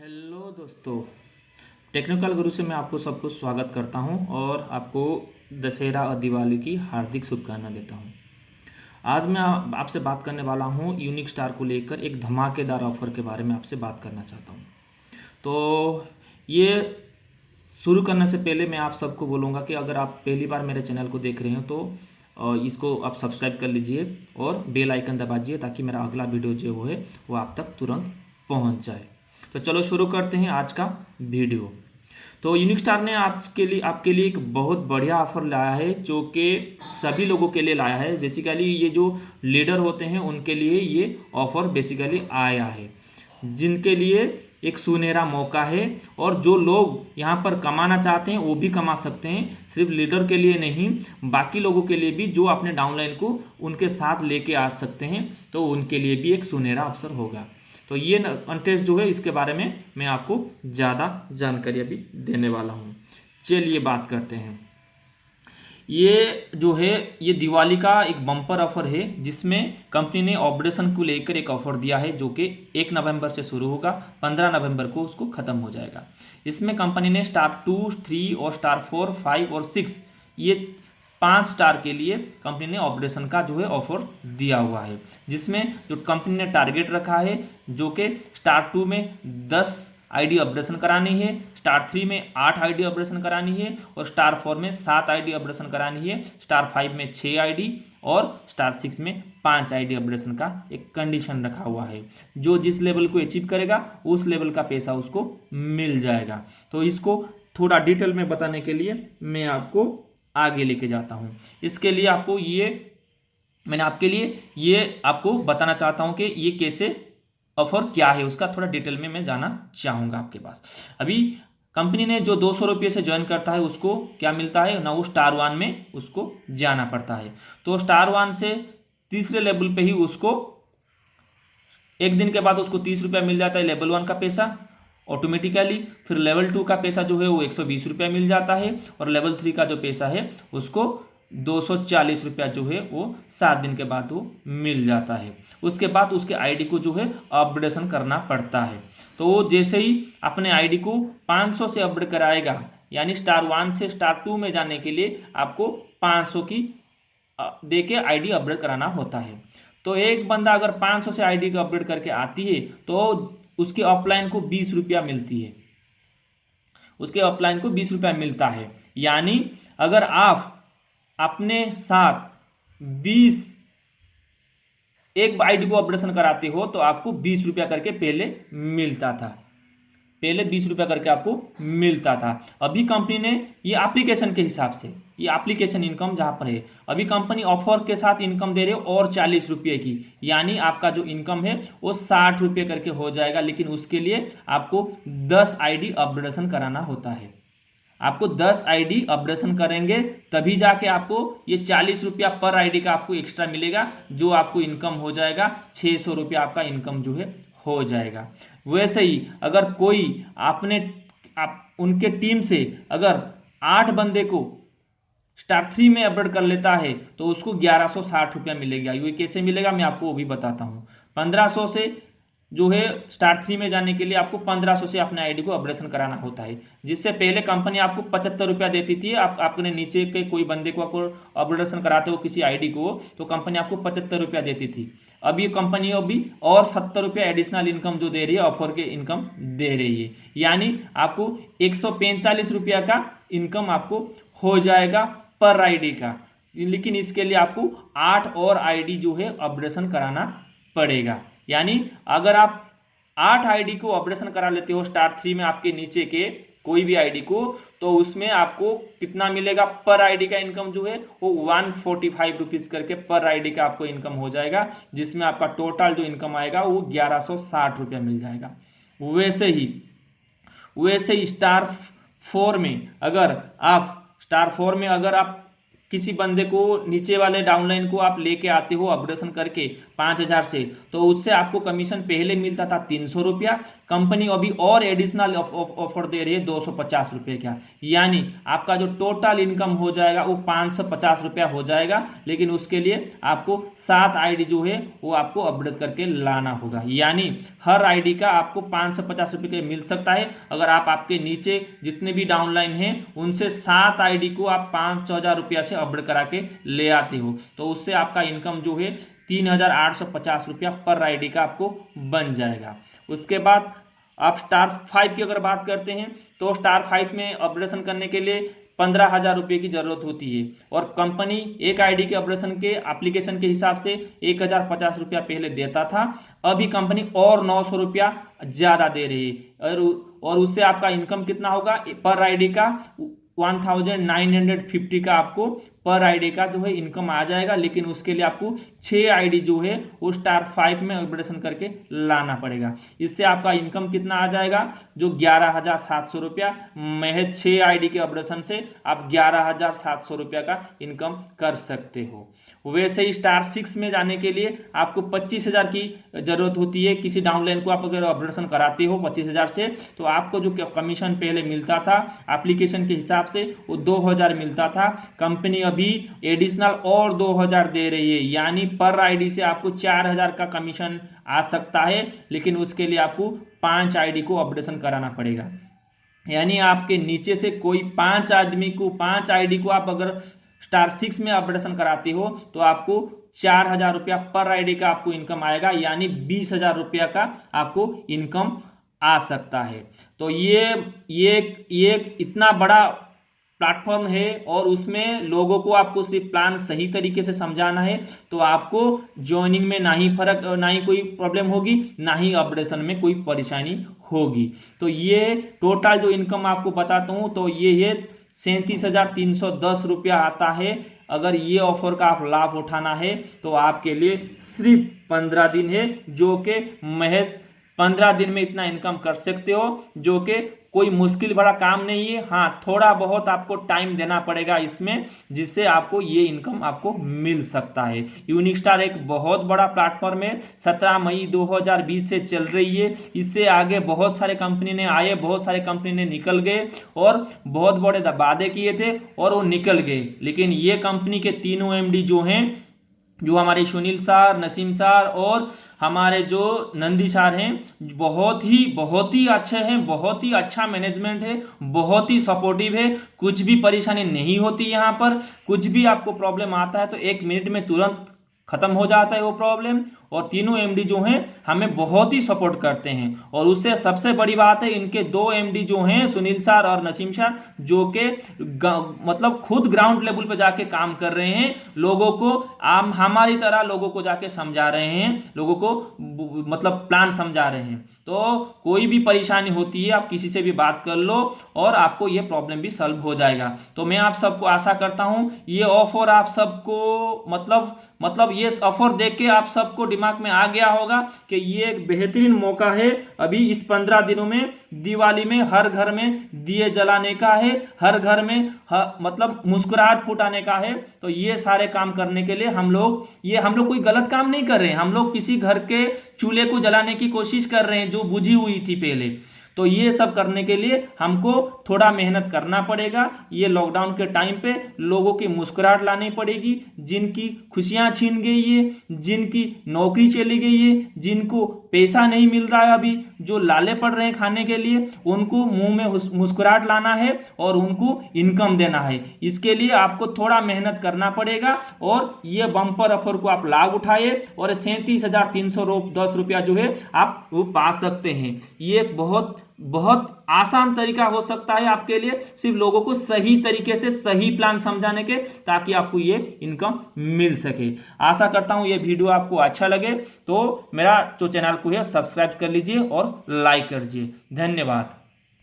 Hello दोस्तों, technical गुरु से मैं आपको सबको स्वागत करता हूं और आपको दशहरा और दिवाली की हार्दिक शुभकामनाएं देता हूं। आज मैं आपसे बात करने वाला हूं यूनिक स्टार को लेकर एक धमाकेदार ऑफर के बारे में आपसे बात करना चाहता हूं। तो ये शुरू करने से पहले मैं आप सबको बोलूँगा कि अगर आप पहली बार मेरे चैनल को देख रहे हो तो इसको आप सब्सक्राइब कर लीजिए और बेल आइकन दबाइए ताकि मेरा अगला वीडियो जो वो आप तक तुरंत पहुंच जाए। तो चलो शुरू करते हैं आज का वीडियो। तो यूनिक स्टार ने आपके लिए एक बहुत बढ़िया ऑफर लाया है जो कि सभी लोगों के लिए लाया है। बेसिकली ये जो लीडर होते हैं उनके लिए ये ऑफर बेसिकली आया है, जिनके लिए एक सुनहरा मौका है और जो लोग यहाँ पर कमाना चाहते हैं वो भी कमा सकते हैं। सिर्फ लीडर के लिए नहीं, बाकी लोगों के लिए भी जो अपने डाउनलाइन को उनके साथ लेके आ सकते हैं, तो उनके लिए भी एक सुनहरा अवसर होगा। तो ये कंटेस्ट जो है इसके बारे में मैं आपको ज़्यादा जानकारी अभी देने वाला हूँ। चलिए बात करते हैं। ये जो है ये दिवाली का एक बम्पर ऑफर है जिसमें कंपनी ने ऑपरेशन को लेकर एक ऑफर दिया है जो कि 1 नवंबर से शुरू होगा, 15 नवंबर को उसको ख़त्म हो जाएगा। इसमें कंपनी ने स्टार 2, 3 और स्टार 4, 5 और 6 ये 5 स्टार के लिए कंपनी ने ऑपरेशन का जो है ऑफर दिया हुआ है, जिसमें जो कंपनी ने टारगेट रखा है जो कि स्टार 2 में 10 आईडी अपडेशन करानी है, स्टार 3 में 8 आईडी अपडेशन करानी है और स्टार 4 में 7 आईडी अपडेशन करानी है, स्टार 5 में 6 आईडी और स्टार 6 में 5 आईडी अपडेशन का एक कंडीशन रखा हुआ है। जो जिस लेवल को अचीव करेगा उस लेवल का पैसा उसको मिल जाएगा। तो इसको थोड़ा डिटेल में बताने के लिए मैं आपको आगे लेके जाता हूँ। इसके लिए मैंने आपके लिए ये आपको बताना चाहता हूँ कि ये कैसे ऑफर क्या है, उसका थोड़ा डिटेल में मैं जाना चाहूँगा आपके पास। अभी कंपनी ने जो 200 रुपये से ज्वाइन करता है उसको क्या मिलता है ना, वो स्टार 1 में उसको जाना पड़ता है। तो स्टार 1 से तीसरे लेवल पे ही उसको एक दिन के बाद उसको 30 रुपया मिल जाता है लेवल 1 का पैसा ऑटोमेटिकली। फिर लेवल 2 का पैसा जो है वो 120 रुपया मिल जाता है और लेवल 3 का जो पैसा है उसको 240 रुपया जो है वो 7 दिन के बाद वो मिल जाता है। उसके बाद उसके आईडी को जो है अपडेशन करना पड़ता है। तो वो जैसे ही अपने आईडी को 500 से अपडेट कराएगा, यानी स्टार 1 से स्टार 2 में जाने के लिए आपको 500 की दे के आईडी अपडेट कराना होता है। तो एक बंदा अगर 500 से आईडी को अपडेट करके आती है तो उसके ऑफलाइन को 20 रुपया मिलती है, उसके ऑफलाइन को 20 रुपया मिलता है। यानी अगर आप अपने साथ 20 एक आईडी को ऑपरेशन कराते हो तो आपको 20 रुपया करके पहले मिलता था, पहले 20 रुपया करके आपको मिलता था। अभी कंपनी ने ये एप्लीकेशन के हिसाब से, ये एप्लीकेशन इनकम जहां पर है, अभी कंपनी ऑफर के साथ इनकम दे रही है और 40 रुपये की, यानी आपका जो इनकम है वो 60 रुपये करके हो जाएगा। लेकिन उसके लिए आपको 10 आईडी अपडेशन कराना होता है। आपको 10 आईडी अपडेशन करेंगे तभी जाके आपको ये 40 रुपया पर आईडी का आपको एक्स्ट्रा मिलेगा, जो आपको इनकम हो जाएगा 600 रुपया आपका इनकम जो है हो जाएगा। वैसे ही अगर कोई उनके टीम से अगर 8 बंदे को स्टार 3 में अपडेट कर लेता है तो उसको 1160 रुपया मिलेगा। ये कैसे मिलेगा मैं आपको वो भी बताता हूँ। 1500 से जो है स्टार 3 में जाने के लिए आपको 1500 से अपने आईडी को अपडेशन कराना होता है, जिससे पहले कंपनी आपको 75 रुपया देती थी। आप अपने नीचे के कोई बंदे को आपको अपडेशन कराते हो किसी आईडी को तो कंपनी आपको 75 रुपया देती थी। अब ये कंपनी अभी और 70 रुपया एडिशनल इनकम जो दे रही है, ऑफर के इनकम दे रही है, यानी आपको 145 रुपया का इनकम आपको हो जाएगा पर आईडी का। लेकिन इसके लिए आपको 8 और आईडी जो है अपडेशन कराना पड़ेगा। यानी अगर आप 8 आईडी को ऑपरेशन करा लेते हो स्टार 3 में आपके नीचे के कोई भी आईडी को, तो उसमें आपको कितना मिलेगा पर आईडी का इनकम जो है वो 145 रुपीज करके पर आईडी का आपको इनकम हो जाएगा, जिसमें आपका टोटल जो इनकम आएगा वो 1160 रुपया मिल जाएगा। वैसे ही स्टार 4 में अगर आप किसी बंदे को नीचे वाले डाउनलाइन को आप लेके आते हो अपडेशन करके 5000 से, तो उससे आपको कमीशन पहले मिलता था 300 रुपया। कंपनी अभी और एडिशनल ऑफर दे रही है 250 रुपये का, यानी आपका जो टोटल इनकम हो जाएगा वो 550 रुपया हो जाएगा। लेकिन उसके लिए आपको 7 आईडी जो है वो आपको अपडेट करके लाना होगा। यानी हर आईडी का आपको 550 रुपये का मिल सकता है। अगर आप आपके नीचे जितने भी डाउनलाइन हैं उनसे 7 आईडी को आप 5,000 रुपया से अपडेट करा के ले आते हो, तो उससे आपका इनकम जो है 3,850 रुपया पर आईडी का आपको बन जाएगा। उसके बाद आप स्टार 5 की अगर बात करते हैं तो स्टार 5 में ऑपरेशन करने के लिए 15,000 रुपये की जरूरत होती है, और कंपनी एक आईडी के ऑपरेशन के एप्लीकेशन के हिसाब से 1,050 रुपया पहले देता था। अभी कंपनी और 900 रुपया ज़्यादा दे रही है, और उससे आपका इनकम कितना होगा पर आईडी का 1,950 का आपको पर आईडी का जो है इनकम आ जाएगा। लेकिन उसके लिए आपको 6 आईडी जो है वो स्टार 5 में अपडेशन करके लाना पड़ेगा। इससे आपका इनकम कितना आ जाएगा, जो 11,700 रुपया महज 6 आईडी के अपडेशन से आप 11,700 रुपया का इनकम कर सकते हो। वैसे ही स्टार 6 में जाने के लिए आपको 25,000 की जरूरत होती है। किसी डाउनलाइन को आप अगर अपडेशन कराते हो 25,000 से, तो आपको जो कमीशन पहले मिलता था एप्लीकेशन के हिसाब से वो 2,000 मिलता था। कंपनी अभी एडिशनल और 2,000 दे रही है, यानी पर आईडी से आपको 4,000 का कमीशन आ सकता है। लेकिन उसके लिए आपको 5 आईडी को अपडेशन कराना पड़ेगा। यानी आपके नीचे से कोई 5 आईडी को आप अगर स्टार 6 में अपडेशन कराते हो तो आपको 4,000 रुपया पर आईडी का आपको इनकम आएगा, यानी 20,000 रुपया का आपको इनकम आ सकता है। तो ये इतना बड़ा प्लेटफॉर्म है, और उसमें लोगों को आपको सिर्फ प्लान सही तरीके से समझाना है, तो आपको ज्वाइनिंग में ना ही कोई प्रॉब्लम होगी, ना ही अपडेशन में कोई परेशानी होगी। तो ये टोटल जो इनकम आपको बताता हूँ तो ये है 37,310 रुपया आता है। अगर ये ऑफर का आप लाभ उठाना है तो आपके लिए सिर्फ 15 दिन है, जो कि महज 15 दिन में इतना इनकम कर सकते हो, जो कि कोई मुश्किल बड़ा काम नहीं है। हाँ, थोड़ा बहुत आपको टाइम देना पड़ेगा इसमें, जिससे आपको ये इनकम आपको मिल सकता है। यूनिक स्टार एक बहुत बड़ा प्लेटफॉर्म है, 17 मई 2020 से चल रही है। इससे आगे बहुत सारे कंपनी ने आए, बहुत सारे कंपनी ने निकल गए, और बहुत बड़े वादे किए थे और वो निकल गए। लेकिन ये कंपनी के तीनों एमडी जो हैं, जो हमारे सुनील सर, नसीम सर और हमारे जो नंदी सर हैं, बहुत ही अच्छे हैं, बहुत ही अच्छा मैनेजमेंट है, बहुत ही सपोर्टिव है। कुछ भी परेशानी नहीं होती यहाँ पर। कुछ भी आपको प्रॉब्लम आता है तो 1 मिनट में तुरंत खत्म हो जाता है वो प्रॉब्लम। और तीनों एमडी जो हैं हमें बहुत ही सपोर्ट करते हैं। और उससे सबसे बड़ी बात है, इनके 2 एमडी जो हैं, सुनील सर और नसीम सर, जो कि मतलब खुद ग्राउंड लेवल पे जाके काम कर रहे हैं, लोगों को हमारी तरह लोगों को जाके समझा रहे हैं, लोगों को मतलब प्लान समझा रहे हैं। तो कोई भी परेशानी होती है आप किसी से भी बात कर लो और आपको ये प्रॉब्लम भी सॉल्व हो जाएगा। तो मैं आप सबको आशा करता हूं ये ऑफर आप सबको मतलब ये ऑफर देख के आप सबको दिमाग में आ गया होगा कि ये एक बेहतरीन मौका है। अभी इस 15 दिनों में दिवाली में हर घर में दिए जलाने का है, हर घर में मतलब मुस्कुराहट फुटाने का है। तो ये सारे काम करने के लिए हम लोग कोई गलत काम नहीं कर रहे हैं। हम लोग किसी घर के चूल्हे को जलाने की कोशिश कर रहे हैं जो बुझी हुई थी पहले। तो ये सब करने के लिए हमको थोड़ा मेहनत करना पड़ेगा। ये लॉकडाउन के टाइम पे लोगों की मुस्कुराहट लानी पड़ेगी, जिनकी खुशियां छीन गई है, जिनकी नौकरी चली गई है, जिनको पैसा नहीं मिल रहा है, अभी जो लाले पड़ रहे हैं खाने के लिए, उनको मुंह में मुस्कुराहट लाना है और उनको इनकम देना है। इसके लिए आपको थोड़ा मेहनत करना पड़ेगा और ये बम्पर ऑफर को आप लाभ उठाए और 37,310 रुपया जो है आप वो पा सकते हैं। ये बहुत आसान तरीका हो सकता है आपके लिए, सिर्फ लोगों को सही तरीके से सही प्लान समझाने के, ताकि आपको ये इनकम मिल सके। आशा करता हूं ये वीडियो आपको अच्छा लगे, तो मेरा जो चैनल को है सब्सक्राइब कर लीजिए और लाइक कर दीजिए। धन्यवाद।